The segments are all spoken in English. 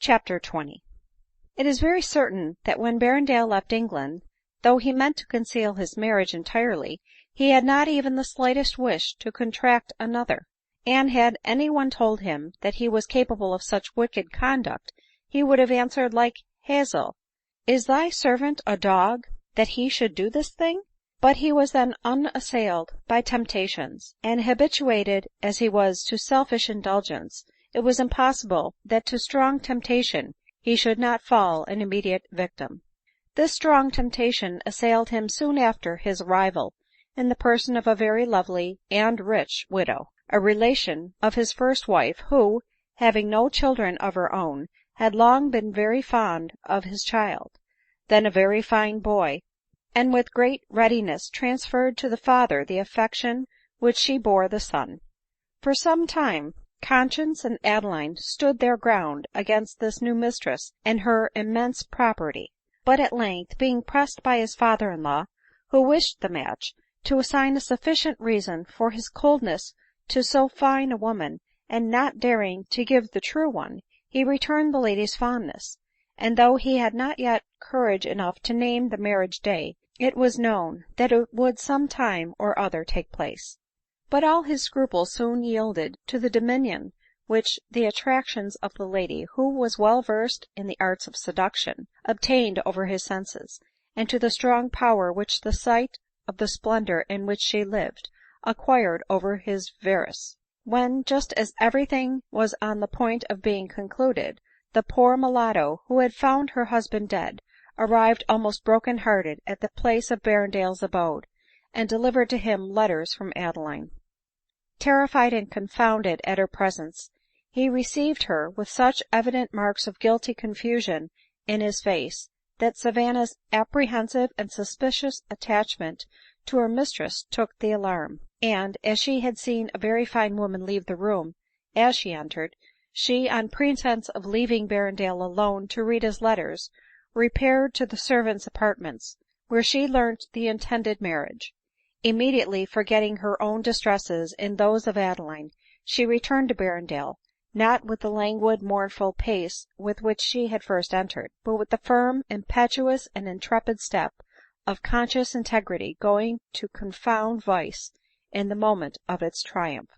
Chapter XX. It is very certain that when Berrendale left England, though he meant to conceal his marriage entirely, he had not even the slightest wish to contract another ; and had any one told him that he was capable of such wicked conduct, he would have answered like Hazael, " Is thy servant a dog, that he should do this thing ?" But he was then unassailed by temptations ; and habituated as he was to selfish indulgence, it was impossible that to strong temptation he should not fall an immediate victim. This strong temptation assailed him soon after his arrival, in the person of a very lovely and rich widow, a relation of his first wife, who, having no children of her own, had long been very fond of his child, then a very fine boy, and with great readiness transferred to the father the affection which she bore the son. For some time conscience and Adeline stood their ground against this new mistress and her immense property ; but at length, being pressed by his father in law, who wished the match, to assign a sufficient reason for his coldness to so fine a woman, and not daring to give the true one, he returned the lady's fondness ; and though he had not yet courage enough to name the marriage day, it was known that it would some time or other take place. But all his scruples soon yielded to the dominion which the attractions of the lady, who was well versed in the arts of seduction, obtained over his senses, and to the strong power which the sight of the splendor in which she lived acquired over his avarice ; when, just as everything was on the point of being concluded, the poor mulatto, who had found her husband dead, arrived almost broken hearted at the place of Berrendale's abode, and delivered to him letters from Adeline. Terrified and confounded at her presence, he received her with such evident marks of guilty confusion in his face, that Savanna's apprehensive and suspicious attachment to her mistress took the alarm ; and, as she had seen a very fine woman leave the room as she entered, she, on pretence of leaving Berrendale alone to read his letters, repaired to the servants' apartments, where she learnt the intended marriage. Immediately forgetting her own distresses in those of Adeline, she returned to Berrendale, not with the languid mournful pace with which she had first entered, but with the firm, impetuous, and intrepid step of conscious integrity going to confound vice in the moment of its triumph.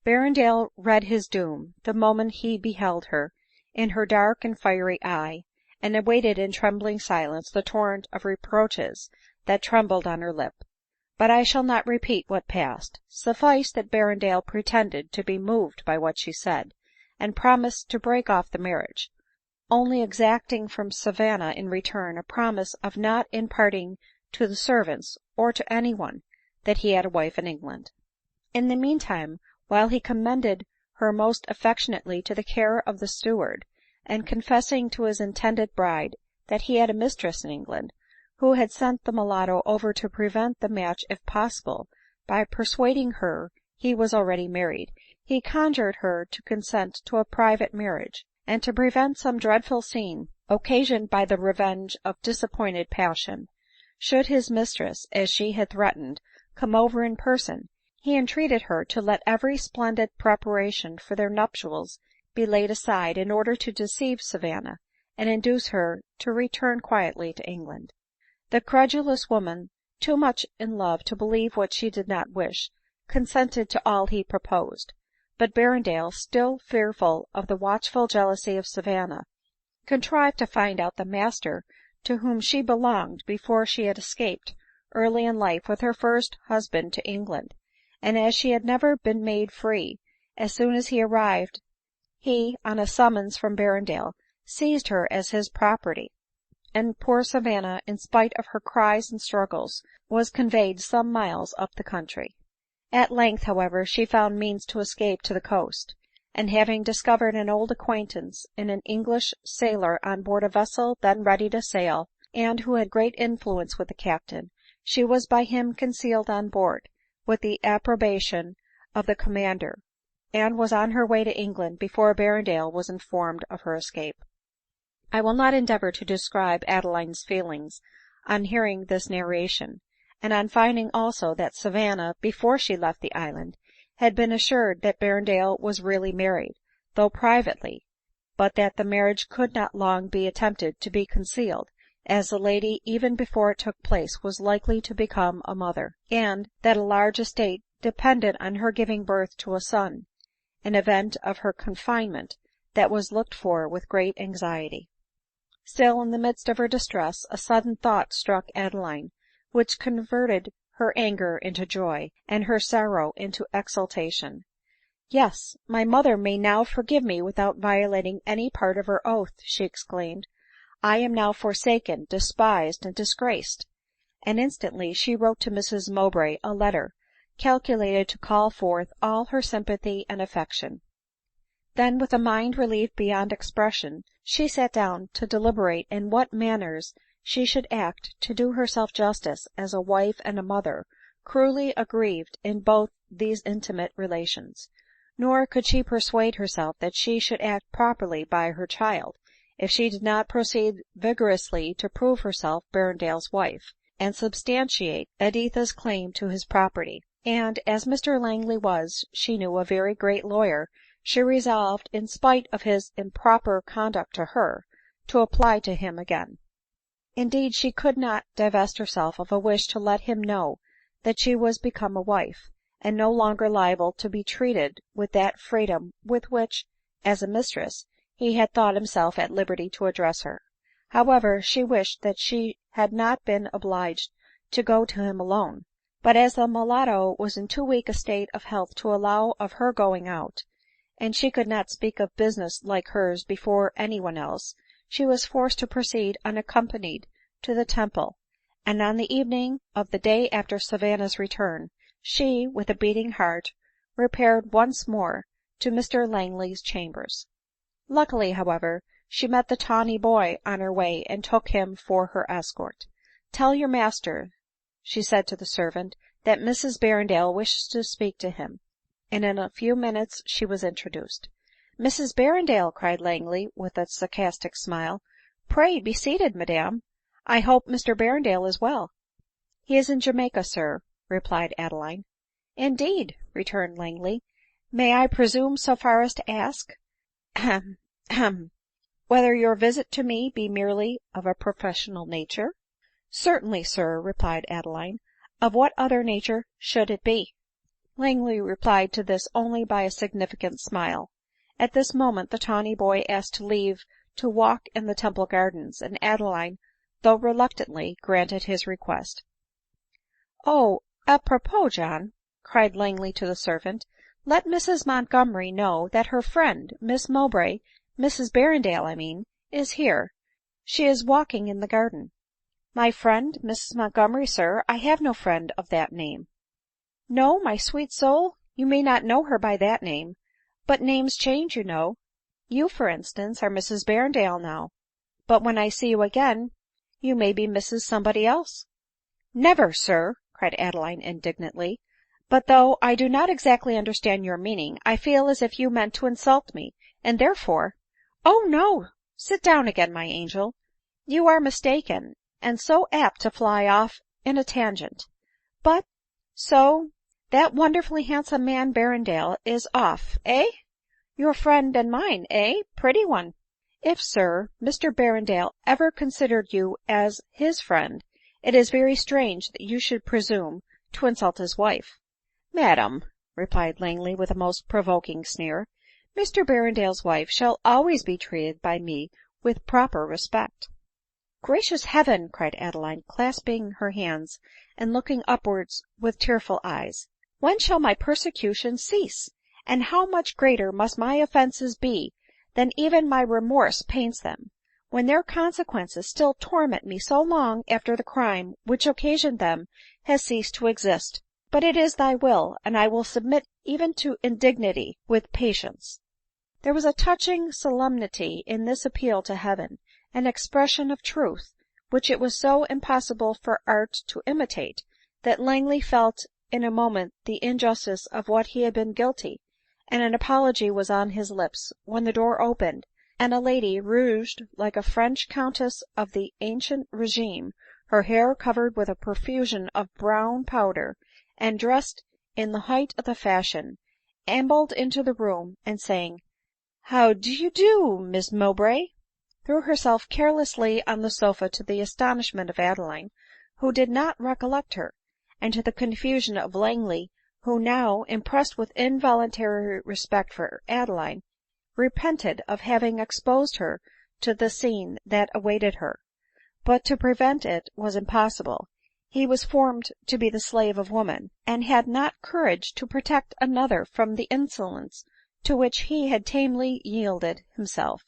Berrendale read his doom the moment he beheld her, in her dark and fiery eye, and awaited in trembling silence the torrent of reproaches that trembled on her lip. But I shall not repeat what passed ; suffice that Berrendale pretended to be moved by what she said, and promised to break off the marriage, only exacting from Savanna in return a promise of not imparting to the servants, or to any one, that he had a wife in England. In the meantime, while he commended her most affectionately to the care of the steward, and confessing to his intended bride that he had a mistress in England, who had sent the mulatto over to prevent the match if possible, by persuading her he was already married, he conjured her to consent to a private marriage, and to prevent some dreadful scene occasioned by the revenge of disappointed passion, should his mistress, as she had threatened, come over in person, he entreated her to let every splendid preparation for their nuptials be laid aside, in order to deceive Savanna, and induce her to return quietly to England. The credulous woman, too much in love to believe what she did not wish, consented to all he proposed ; but Berrendale, still fearful of the watchful jealousy of Savanna, contrived to find out the master to whom she belonged before she had escaped early in life with her first husband to England ; and as she had never been made free, as soon as he arrived, he, on a summons from Berrendale, seized her as his property, and poor Savanna, in spite of her cries and struggles, was conveyed some miles up the country. At length, however, she found means to escape to the coast ; and having discovered an old acquaintance in an English sailor on board a vessel then ready to sail, and who had great influence with the captain, she was by him concealed on board, with the approbation of the commander, and was on her way to England before Berrendale was informed of her escape. I will not endeavor to describe Adeline's feelings on hearing this narration, and on finding also that Savanna, before she left the island, had been assured that Berrendale was really married, though privately, but that the marriage could not long be attempted to be concealed, as the lady even before it took place was likely to become a mother, and that a large estate depended on her giving birth to a son, an event of her confinement that was looked for with great anxiety. Still, in the midst of her distress, a sudden thought struck Adeline, which converted her anger into joy, and her sorrow into exultation. " Yes, my mother may now forgive me without violating any part of her oath," she exclaimed. " I am now forsaken, despised, and disgraced." And instantly she wrote to Mrs Mowbray a letter, calculated to call forth all her sympathy and affection. Then, with a mind relieved beyond expression, she sat down to deliberate in what manners she should act to do herself justice as a wife and a mother, cruelly aggrieved in both these intimate relations. Nor could she persuade herself that she should act properly by her child, if she did not proceed vigorously to prove herself Berrendale's wife, and substantiate Editha's claim to his property. And as Mr Langley was, she knew, a very great lawyer, she resolved, in spite of his improper conduct to her, to apply to him again. Indeed, she could not divest herself of a wish to let him know that she was become a wife, and no longer liable to be treated with that freedom with which, as a mistress, he had thought himself at liberty to address her. However, she wished that she had not been obliged to go to him alone ; but as the mulatto was in too weak a state of health to allow of her going out, and she could not speak of business like hers before any one else, she was forced to proceed unaccompanied to the Temple, and on the evening of the day after Savanna's return, she, with a beating heart, repaired once more to Mr Langley's chambers. Luckily, however, she met the tawny boy on her way, and took him for her escort. " Tell your master," she said to the servant, " that Mrs Berrendale wishes to speak to him." And in a few minutes she was introduced. " Mrs Berrendale !" cried Langley with a sarcastic smile. " Pray be seated, madam. I hope Mr Berrendale is well." " He is in Jamaica, sir," replied Adeline. " Indeed !" returned Langley. " May I presume so far as to ask whether your visit to me be merely of a professional nature ?"" Certainly, sir," replied Adeline. " Of what other nature should it be ?" Langley replied to this only by a significant smile. At this moment the tawny boy asked leave to walk in the Temple gardens, and Adeline, though reluctantly, granted his request. " Oh, apropos, John," cried Langley to the servant, " let Mrs Montgomery know that her friend, Miss Mowbray — Mrs Berrendale, I mean — is here ; she is walking in the garden." " My friend Mrs Montgomery, sir ? I have no friend of that name." " No, my sweet soul ? You may not know her by that name ; but names change, you know. You, for instance, are Mrs Berrendale now ; but when I see you again, you may be Mrs somebody else." " Never, sir !" cried Adeline indignantly ;" but though I do not exactly understand your meaning, I feel as if you meant to insult me, and therefore "" Oh no ! Sit down again, my angel. You are mistaken, and so apt to fly off in a tangent. But — so — that wonderfully handsome man Berrendale is off, eh ? Your friend and mine, eh, pretty one ? If, sir, Mr Berrendale ever considered you as his friend, it is very strange that you should presume to insult his wife." " Madam," replied Langley with a most provoking sneer, " Mr Berrendale's wife shall always be treated by me with proper respect." " Gracious heaven !" cried Adeline, clasping her hands and looking upwards with tearful eyes, " when shall my persecutions cease ? and how much greater must my offences be than even my remorse paints them, when their consequences still torment me so long after the crime which occasioned them has ceased to exist ! But it is thy will, and I will submit even to indignity with patience." There was a touching solemnity in this appeal to heaven, an expression of truth which it was so impossible for art to imitate, that Langley felt in a moment the injustice of what he had been guilty, and an apology was on his lips, when the door opened, and a lady, rouged like a French countess of the ancient regime, her hair covered with a profusion of brown powder, and dressed in the height of the fashion, ambled into the room, and saying, How do you do, Miss Mowbray?" threw herself carelessly on the sofa, to the astonishment of Adeline, who did not recollect her, and to the confusion of Langley, who now, impressed with involuntary respect for Adeline, repented of having exposed her to the scene that awaited her. But to prevent it was impossible. He was formed to be the slave of woman, and had not courage to protect another from the insolence to which he had tamely yielded himself.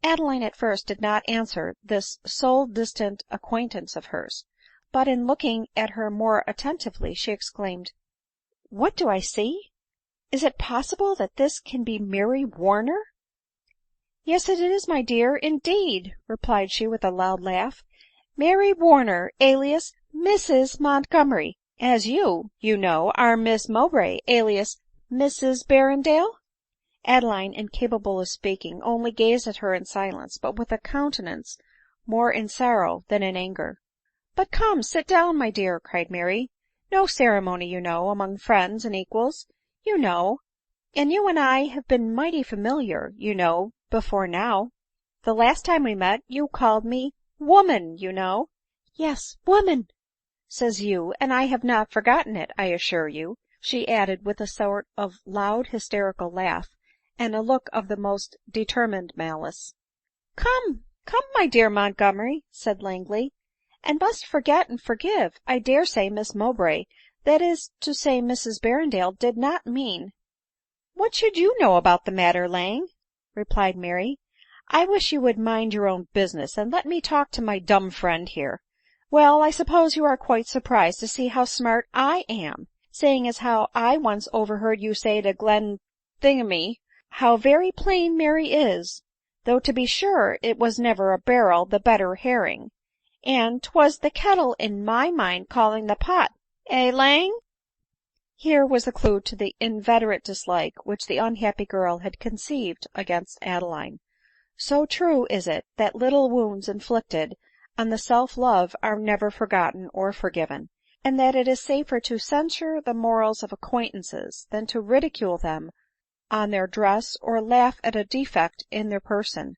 Adeline at first did not answer this so distant acquaintance of hers, but in looking at her more attentively, she exclaimed, " What do I see? Is it possible that this can be Mary Warner?" " Yes it is, my dear, indeed," replied she with a loud laugh, " Mary Warner, alias Mrs Montgomery, as you know, are Miss Mowbray, alias Mrs Berrendale." Adeline, incapable of speaking, only gazed at her in silence, but with a countenance more in sorrow than in anger. " But come, sit down, my dear," cried Mary, " no ceremony, you know, among friends and equals, you know, and you and I have been mighty familiar, you know, before now. The last time we met you called me woman, you know." " Yes, woman, says you, and I have not forgotten it, I assure you," she added with a sort of loud hysterical laugh, and a look of the most determined malice. " Come, come, my dear Montgomery," said Langley, " and must forget and forgive. I dare say Miss Mowbray, that is to say Mrs Berrendale, did not mean "" What should you know about the matter, Lang?" replied Mary. " I wish you would mind your own business, and let me talk to my dumb friend here. Well, I suppose you are quite surprised to see how smart I am, seeing as how I once overheard you say to Glenthingamy, how very plain Mary is, though to be sure it was never a barrel the better herring, and 'twas the kettle in my mind calling the pot, Lang?" Here was the clue to the inveterate dislike which the unhappy girl had conceived against Adeline. So true is it, that little wounds inflicted on the self-love are never forgotten or forgiven, and that it is safer to censure the morals of acquaintances than to ridicule them on their dress, or laugh at a defect in their person.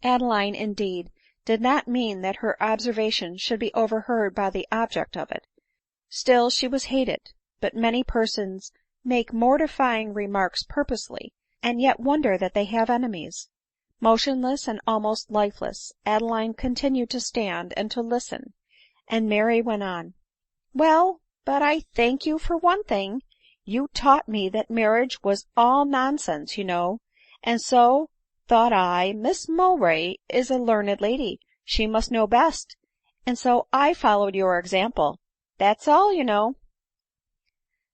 Adeline, indeed, did not mean that her observation should be overheard by the object of it. Still she was hated ; but many persons make mortifying remarks purposely, and yet wonder that they have enemies. Motionless and almost lifeless, Adeline continued to stand and to listen, and Mary went on, " Well, but I thank you for one thing, you taught me that marriage was all nonsense, you know, and so thought I, Miss Mowbray is a learned lady, she must know best, and so I followed your example. That's all, you know."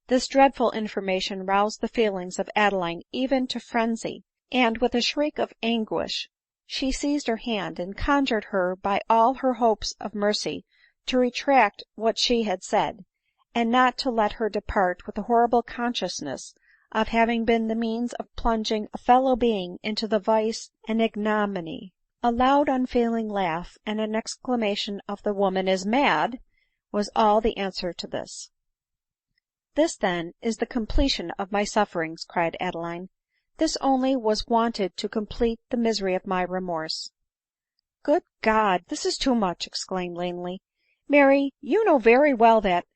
This dreadful information roused the feelings of Adeline even to frenzy, and with a shriek of anguish she seized her hand, and conjured her by all her hopes of mercy to retract what she had said, and not to let her depart with the horrible consciousness of having been the means of plunging a fellow being into the vice and ignominy. A loud unfeeling laugh, and an exclamation of "the woman is mad," was all the answer to this. " This, then, is the completion of my sufferings," cried Adeline. " This only was wanted to complete the misery of my remorse." " Good God ! this is too much," exclaimed Langley. " Mary, you know very well that ""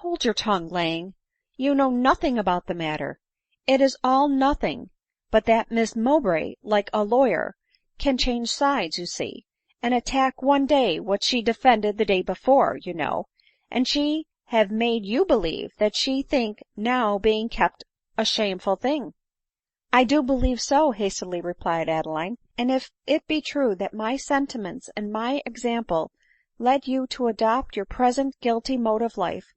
Hold your tongue, Lang ; you know nothing about the matter. It is all nothing, but that Miss Mowbray, like a lawyer, can change sides, you see, and attack one day what she defended the day before, you know, and she have made you believe that she think now being kept a shameful thing." " I do believe so," hastily replied Adeline ;" and if it be true that my sentiments and my example led you to adopt your present guilty mode of life,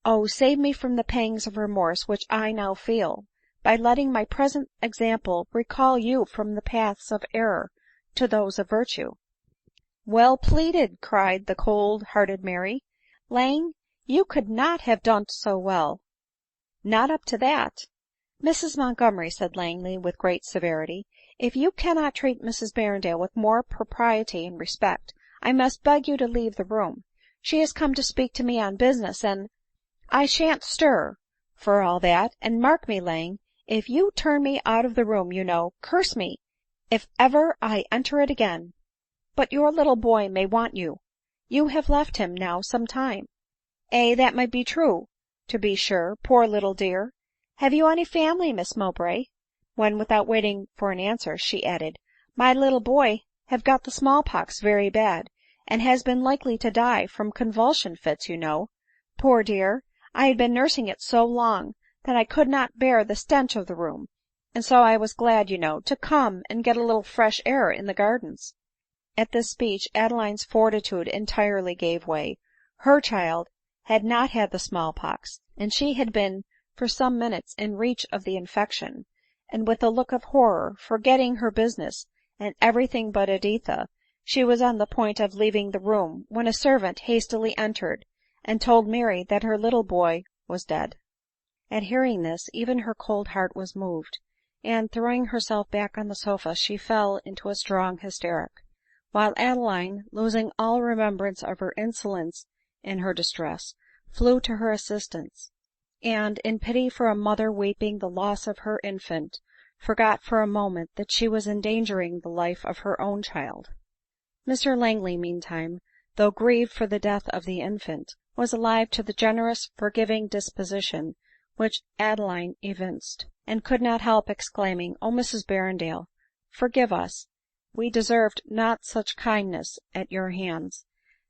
oh, save me from the pangs of remorse which I now feel, by letting my present example recall you from the paths of error to those of virtue." " Well pleaded," cried the cold hearted Mary. " Lang, you could not have done so well." " Not up to that." " Mrs Montgomery," said Langley with great severity, " if you cannot treat Mrs Berrendale with more propriety and respect, I must beg you to leave the room. She has come to speak to me on business, and "" I shan't stir, for all that ; and mark me, Lang, If you turn me out of the room, you know, curse me if ever I enter it again. But your little boy may want you. You have left him now some time." " Aye, that may be true, to be sure, poor little dear. Have you any family, Miss Mowbray ?" when, without waiting for an answer, she added, " My little boy have got the small pox very bad, and has been likely to die from convulsion fits, you know. Poor dear, I had been nursing it so long, that I could not bear the stench of the room, and so I was glad, you know, to come and get a little fresh air in the gardens." At this speech Adeline's fortitude entirely gave way. Her child had not had the small pox, and she had been for some minutes in reach of the infection ; and with a look of horror, forgetting her business and every thing but Editha, she was on the point of leaving the room, when a servant hastily entered, and told Mary that her little boy was dead. At hearing this, even her cold heart was moved, and, throwing herself back on the sofa, she fell into a strong hysteric ; while Adeline, losing all remembrance of her insolence in her distress, flew to her assistance, and, in pity for a mother weeping the loss of her infant, forgot for a moment that she was endangering the life of her own child. Mr Langley, meantime, though grieved for the death of the infant, was alive to the generous forgiving disposition which Adeline evinced, and could not help exclaiming, " Oh, Mrs Berrendale, forgive us, we deserved not such kindness at your hands."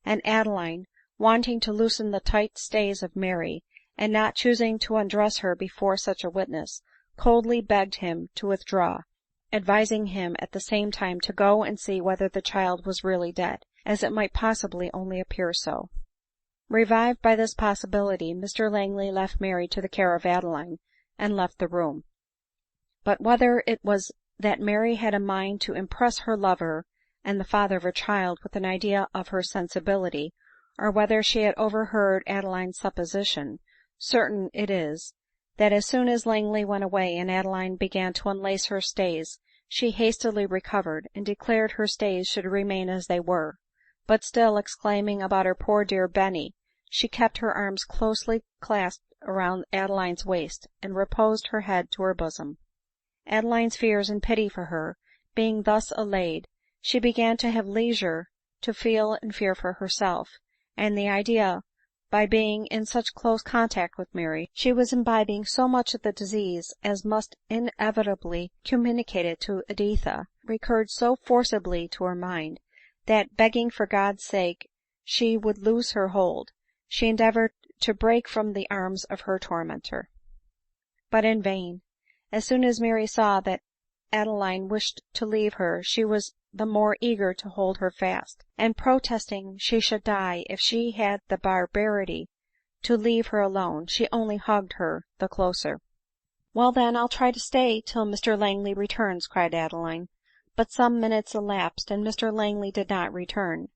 And Adeline, wanting to loosen the tight stays of Mary, and not choosing to undress her before such a witness, coldly begged him to withdraw, advising him at the same time to go and see whether the child was really dead, as it might possibly only appear so. Revived by this possibility, Mr Langley left Mary to the care of Adeline, and left the room. But whether it was that Mary had a mind to impress her lover and the father of her child with an idea of her sensibility, or whether she had overheard Adeline's supposition, certain it is, that as soon as Langley went away and Adeline began to unlace her stays, she hastily recovered, and declared her stays should remain as they were ; but still exclaiming about her poor dear Benny, she kept her arms closely clasped around Adeline's waist, and reposed her head to her bosom. Adeline's fears and pity for her being thus allayed, she began to have leisure to feel and fear for herself, and the idea, by being in such close contact with Mary, she was imbibing so much of the disease as must inevitably communicate it to Editha, recurred so forcibly to her mind, that, begging for God's sake she would loose her hold, she endeavored to break from the arms of her tormentor. But in vain. As soon as Mary saw that Adeline wished to leave her, she was the more eager to hold her fast, and protesting she should die if she had the barbarity to leave her alone, she only hugged her the closer. " Well, then, I'll try to stay till Mr Langley returns," cried Adeline. But some minutes elapsed, and Mr Langley did not return ;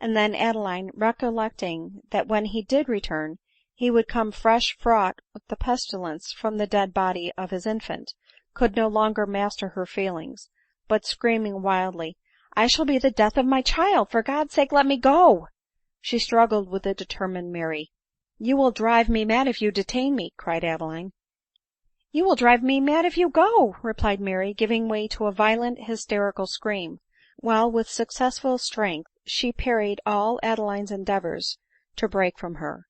and then Adeline, recollecting that when he did return he would come fresh fraught with the pestilence from the dead body of his infant, could no longer master her feelings, but screaming wildly, " I shall be the death of my child ! For God's sake let me go !" she struggled with the determined Mary. " You will drive me mad if you detain me," cried Adeline. " You will drive me mad if you go," replied Mary, giving way to a violent hysterical scream, while with successful strength she parried all Adeline's endeavors to break from her.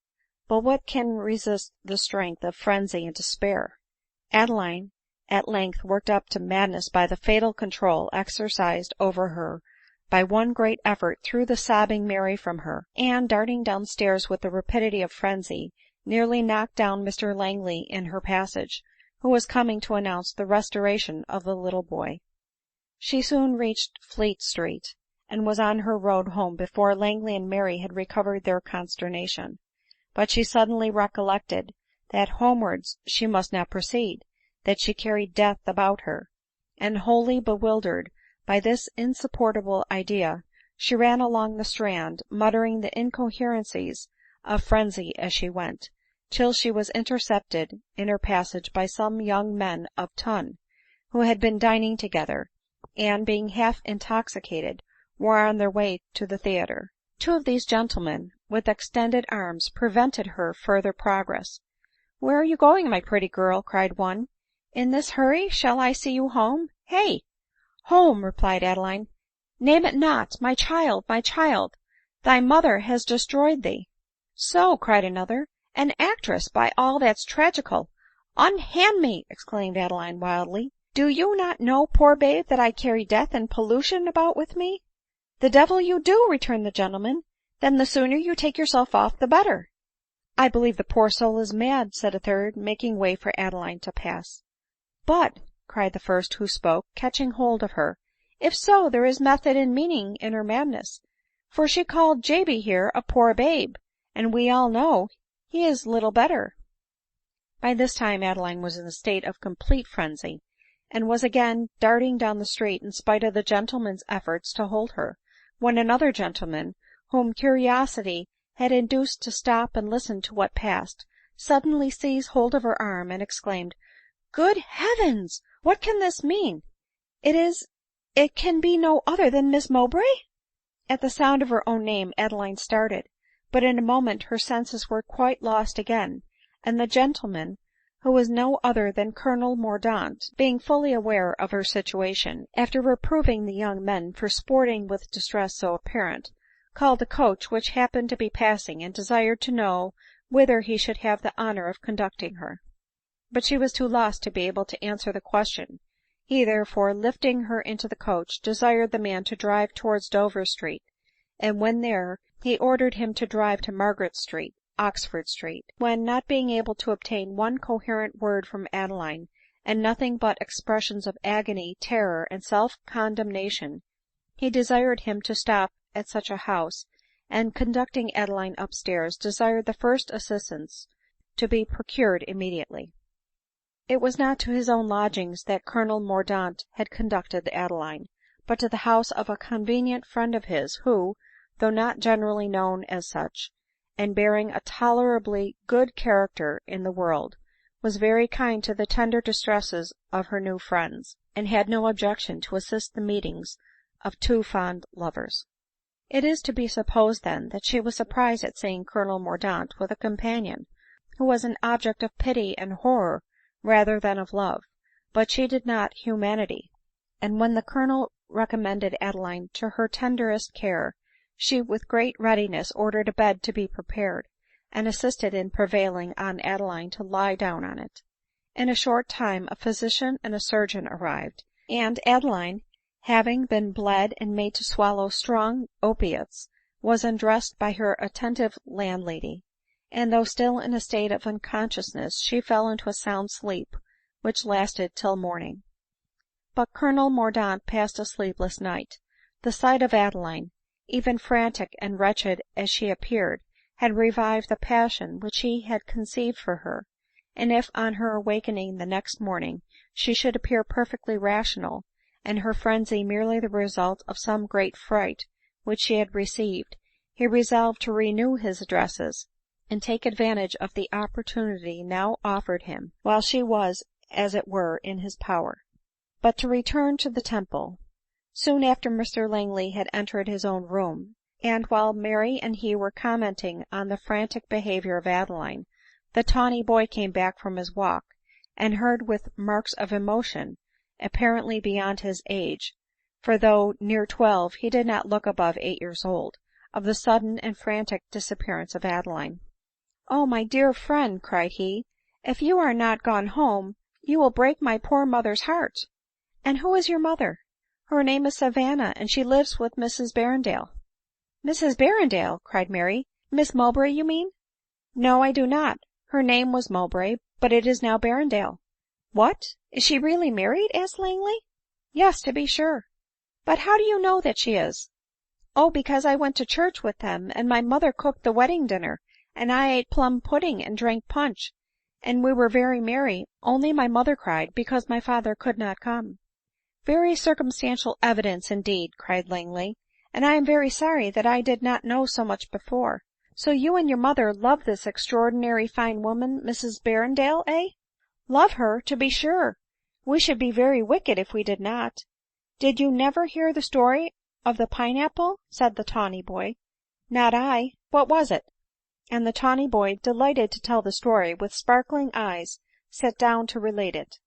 But what can resist the strength of frenzy and despair? Adeline, at length worked up to madness by the fatal control exercised over her by one great effort, threw the sobbing Mary from her, and, darting down stairs with the rapidity of frenzy, nearly knocked down Mr Langley in her passage, who was coming to announce the restoration of the little boy. She soon reached Fleet Street, and was on her road home before Langley and Mary had recovered their consternation. But she suddenly recollected that homewards she must not proceed, that she carried death about her ; and, wholly bewildered by this insupportable idea, she ran along the Strand, muttering the incoherencies of frenzy as she went, till she was intercepted in her passage by some young men of ton, who had been dining together, and, being half intoxicated, were on their way to the theatre. Two of these gentlemen, with extended arms, prevented her further progress. " Where are you going, my pretty girl ?" cried one. In this hurry shall I see you home? Hey!" "Home!" replied Adeline, "name it not! My child, my child, thy mother has destroyed thee." "So!" cried another, "an actress, by all that's tragical!" "Unhand me!" exclaimed Adeline wildly. "Do you not know, poor babe, that I carry death and pollution about with me?" "The devil you do!" returned the gentleman; "then the sooner you take yourself off the better." "I believe the poor soul is mad," said a third, making way for Adeline to pass. "But," cried the first who spoke, catching hold of her, "if so, there is method and meaning in her madness ; for she called Jaby here a poor babe, and we all know he is little better." By this time Adeline was in a state of complete frenzy, and was again darting down the street in spite of the gentleman's efforts to hold her, when another gentleman, whom curiosity had induced to stop and listen to what passed, suddenly seized hold of her arm, and exclaimed, "Good heavens! What can this mean? It can be no other than Miss Mowbray?" At the sound of her own name Adeline started, but in a moment her senses were quite lost again, and the gentleman, who was no other than Colonel Mordaunt, being fully aware of her situation, after reproving the young men for sporting with distress so apparent, called a coach which happened to be passing, and desired to know whither he should have the honor of conducting her. But she was too lost to be able to answer the question. He therefore, lifting her into the coach, desired the man to drive towards Dover street, and when there, he ordered him to drive to Margaret street, Oxford street; when, not being able to obtain one coherent word from Adeline, and nothing but expressions of agony, terror, and self-condemnation, he desired him to stop at such a house, and conducting Adeline up stairs, desired the first assistance to be procured immediately. It was not to his own lodgings that Colonel Mordaunt had conducted Adeline, but to the house of a convenient friend of his, who, though not generally known as such, and bearing a tolerably good character in the world, was very kind to the tender distresses of her new friends, and had no objection to assist the meetings of two fond lovers. It is to be supposed then that she was surprised at seeing Colonel Mordaunt with a companion, who was an object of pity and horror rather than of love, but she did not humanity; and when the Colonel recommended Adeline to her tenderest care, she with great readiness ordered a bed to be prepared, and assisted in prevailing on Adeline to lie down on it. In a short time a physician and a surgeon arrived, and Adeline, having been bled and made to swallow strong opiates, was undressed by her attentive landlady; and though still in a state of unconsciousness, she fell into a sound sleep which lasted till morning. But Colonel Mordaunt passed a sleepless night. The sight of Adeline, even frantic and wretched as she appeared, had revived the passion which he had conceived for her; and if on her awakening the next morning she should appear perfectly rational, and her frenzy merely the result of some great fright which she had received, he resolved to renew his addresses, and take advantage of the opportunity now offered him, while she was as it were in his power. But to return to the Temple. Soon after Mr Langley had entered his own room, and while Mary and he were commenting on the frantic behavior of Adeline, the tawny boy came back from his walk, and heard with marks of emotion, apparently beyond his age, for though near 12 he did not look above 8 years old, of the sudden and frantic disappearance of Adeline. "Oh, my dear friend," cried he, "if you are not gone home, you will break my poor mother's heart." "And who is your mother?" "Her name is Savanna, and she lives with Mrs Berrendale." "Mrs Berrendale!" cried Mary. "Miss Mowbray, you mean?" "No, I do not. Her name was Mowbray, but it is now Berrendale." "What! Is she really married?" asked Langley. "Yes, to be sure." "But how do you know that she is?" "Oh, because I went to church with them, and my mother cooked the wedding dinner, and I ate plum pudding and drank punch, and we were very merry, only my mother cried because my father could not come." "Very circumstantial evidence indeed," cried Langley, "and I am very sorry that I did not know so much before. So you and your mother love this extraordinary fine woman, Mrs Berrendale, eh?" "Love her, to be sure! We should be very wicked if we did not." "Did you never hear the story of the pine apple?" said the tawny boy. "Not I. What was it?" And the tawny boy, delighted to tell the story, with sparkling eyes sat down to relate it.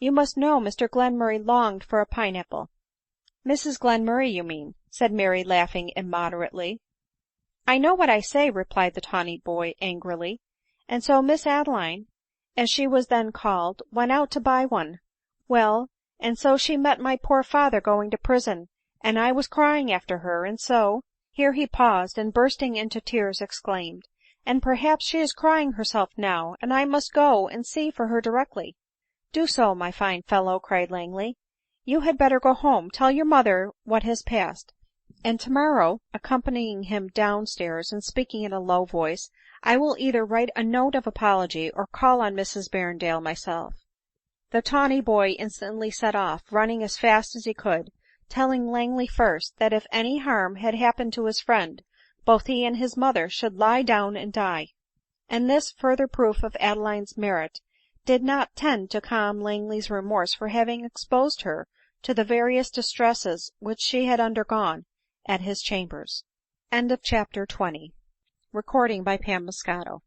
You must know Mr Glenmurray longed for a pine apple." " Mrs Glenmurray you mean," said Mary laughing immoderately. " I know what I say," replied the tawny boy angrily. " And so Miss Adeline, as she was then called, went out to buy one. Well, and so she met my poor father going to prison, and I was crying after her, and so —" Here he paused, and bursting into tears, exclaimed, " And perhaps she is crying herself now, and I must go and see for her directly." " Do so, my fine fellow," cried Langley. " You had better go home, tell your mother what has passed, and tomorrow," accompanying him down stairs, and speaking in a low voice, " I will either write a note of apology, or call on Mrs Berrendale myself." The tawny boy instantly set off, running as fast as he could, telling Langley first, that if any harm had happened to his friend, both he and his mother should lie down and die. And this further proof of Adeline's merit did not tend to calm Langley's remorse for having exposed her to the various distresses which she had undergone at his chambers. CHAPTER XXI. Recording by Pam Moscato.